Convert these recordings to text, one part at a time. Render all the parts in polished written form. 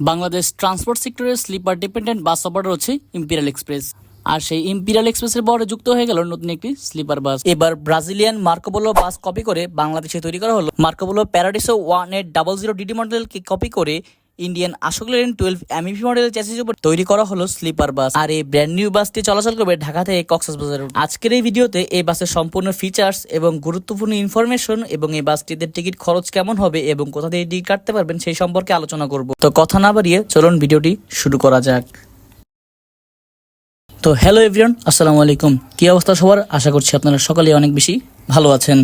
Bangladesh transport সেক্টরের sleeper dependent bus operator হচ্ছে imperial express. আর সেই ইম্পিরিয়াল এক্সপ্রেসের বরে যুক্ত হয়ে গেল নতুন একটি স্লিপার বাস। এবার ব্রাজিলিয়ান মার্কোপোলো বাস কপি করে বাংলাদেশে তৈরি করা হলো মার্কোপোলো প্যারাডিসো 1800 ডিডি মডেলকে কপি করে ইন্ডিয়ান অশোক লেল্যান্ড 12 এমইভি মডেলের চ্যাসিসের উপর তৈরি করা হলো স্লিপার বাস। আর এই ব্র্যান্ড নিউ বাসটি চলাচল করবে ঢাকা থেকে কক্সবাজার। আজকের এই ভিডিওতে এই বাসের সম্পূর্ণ ফিচার্স এবং গুরুত্বপূর্ণ ইনফরমেশন এবং এই বাসটিতে টিকিট খরচ কেমন হবে এবং কোথা থেকে টিকিট কাটতে পারবেন সেই সম্পর্কে আলোচনা করব। তো কথা না বাড়িয়ে চলুন ভিডিওটি শুরু করা যাক। তো হ্যালো এভরিওয়ান, আসসালামু আলাইকুম। কি অবস্থা সবার? আশা করছি আপনারা সকলেই অনেক বেশি ভালো আছেন।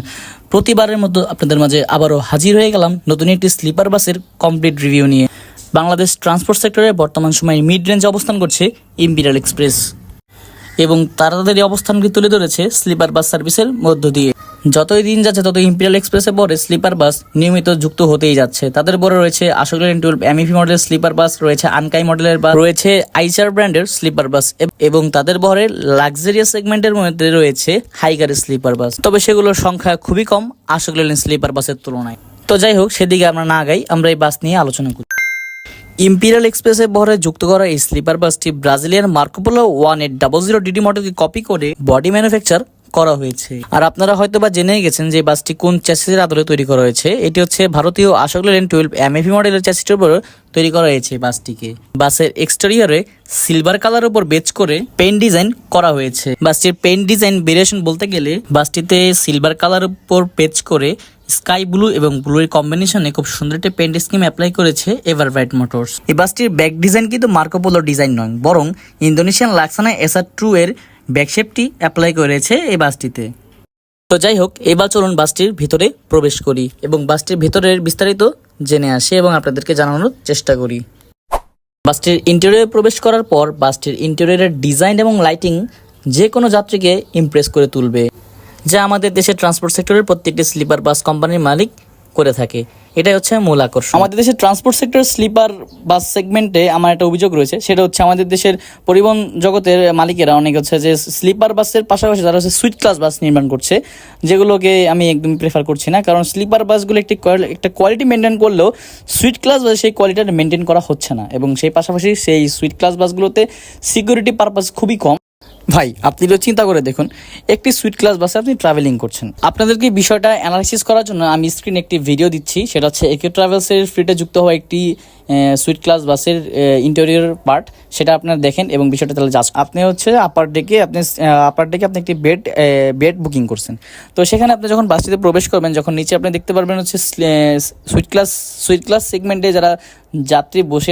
প্রতিবারের মতো আপনাদের মাঝে আবারও হাজির হয়ে গেলাম নতুন একটি স্লিপার বাসের কমপ্লিট রিভিউ নিয়ে। বাংলাদেশ ট্রান্সপোর্ট সেক্টরে বর্তমান সময়ে মিড রেঞ্জে অবস্থান করছে ইম্পিরিয়াল এক্সপ্রেস এবং তারা তাদের এই অবস্থানকে তুলে ধরেছে স্লিপার বাস সার্ভিসের মধ্য দিয়ে। যতই দিন যাচ্ছে তত ইম্পিরিয়াল এক্সপ্রেসে পরে স্লিপার বাস নিয়মিত যুক্ত হতেই যাচ্ছে। তাদের পরে রয়েছে অশোক লেল্যান্ড 12 এমইভি মডেলের স্লিপার বাস, রয়েছে আনকাই মডেলের বাস, রয়েছে আইচার ব্র্যান্ডের স্লিপার বাস এবং তাদের বহরে লাক্সারিয়াস সেগমেন্টের মধ্যে রয়েছে হাইগারের স্লিপার বাস। তবে সেগুলোর সংখ্যা খুবই কম অশোক লেল্যান্ড স্লিপার বাসের তুলনায়। তো যাই হোক, সেদিকে আমরা না গাই, আমরা এই বাস নিয়ে আলোচনা করি। ইম্পিরিয়াল এক্সপ্রেসের বহরে যুক্ত করা এই স্লিপার বাসটি ব্রাজিলিয়ান মার্কোপোলো 1800 ডিডি মডেলকে কপি করে বডি ম্যানুফ্যাকচার করা হয়েছে। আর আপনারা হয়তো বা জেনেই গেছেন যে বাসটি কোন চ্যাসিসের আদলে তৈরি করা হয়েছে। এটি হচ্ছে ভারতীয় অশোক লেল্যান্ড 12 এমইভি মডেলের চ্যাসিসের উপর তৈরি করা হয়েছে বাসটিকে। বাসের এক্সটেরিয়রে সিলভার কালার উপর বেচ করে পেইন্ট ডিজাইন করা হয়েছে। বাসটির পেইন্ট ডিজাইন ভেরিয়েশন বলতে গেলে বাসটিতে সিলভার কালার উপর পেচ করে স্কাই ব্লু এবং ব্লু এর কম্বিনেশনে খুব সুন্দর একটা পেইন্ট স্কিম অ্যাপ্লাই করেছে এভারব্রাইট মোটরস। এই বাসটির ব্যাক ডিজাইন কিন্তু মার্কোপোলো ডিজাইন নয়, বরং ইন্দোনেশিয়ান লাক্সানা SR2 এর ব্যাকশেপটি অ্যাপ্লাই করেছে এই বাসটিতে। তো যাই হোক, এবার চলুন বাসটির ভিতরে প্রবেশ করি এবং বাসটির ভিতরের বিস্তারিত জেনে আসি এবং আপনাদেরকে জানানোর চেষ্টা করি। বাসটির ইন্টেরিয়রে প্রবেশ করার পর বাসটির ইন্টেরিয়রের ডিজাইন এবং লাইটিং যে কোনো যাত্রীকে ইমপ্রেস করে তুলবে, যা আমাদের দেশের ট্রান্সপোর্ট সেক্টরের প্রত্যেকটি স্লিপার বাস কোম্পানির মালিক করে থাকে। এটাই হচ্ছে মূল আকর্ষণ। আমাদের দেশের ট্রান্সপোর্ট সেক্টর স্লিপার বাস সেগমেন্টে আমার একটা অভিযোগ রয়েছে, সেটা হচ্ছে আমাদের দেশের পরিবহন জগতের মালিকেরা অনেক হচ্ছে যে স্লিপার বাসের পাশাপাশি তারা হচ্ছে সুইট ক্লাস বাস নির্মাণ করছে, যেগুলোকে আমি একদম প্রেফার করছি না। কারণ স্লিপার বাসগুলো একটা কোয়ালিটি মেনটেন করলেও সুইট ক্লাস বাস সেই কোয়ালিটিটা মেনটেন করা হচ্ছে না এবং সেই পাশাপাশি সেই সুইট ক্লাস বাসগুলোতে সিকিউরিটি পারপাস খুবই কম। ভাই, আপনি তো চিন্তা করে দেখুন, একটি সুইট ক্লাস বাসে আপনি ট্রাভেলিং করছেন। আপনাদেরকে বিষয়টা অ্যানালাইসিস করার জন্য আমি স্ক্রিনে একটি ভিডিও দিচ্ছি, সেটা হচ্ছে একে ট্রাভেলসের ফ্রিতে যুক্ত হওয়া একটি সুইট ক্লাস বাসের ইন্টেরিয়র পার্ট। সেটা আপনারা দেখেন এবং বিষয়টা তাহলে জাস্ট আপনি হচ্ছে আপার ডেকে আপনি একটি বেড বুকিং করছেন। তো সেখানে আপনি যখন বাসটিতে প্রবেশ করবেন, যখন নিচে আপনি দেখতে পারবেন হচ্ছে সুইট ক্লাস সেগমেন্টে যারা যাত্রী বসে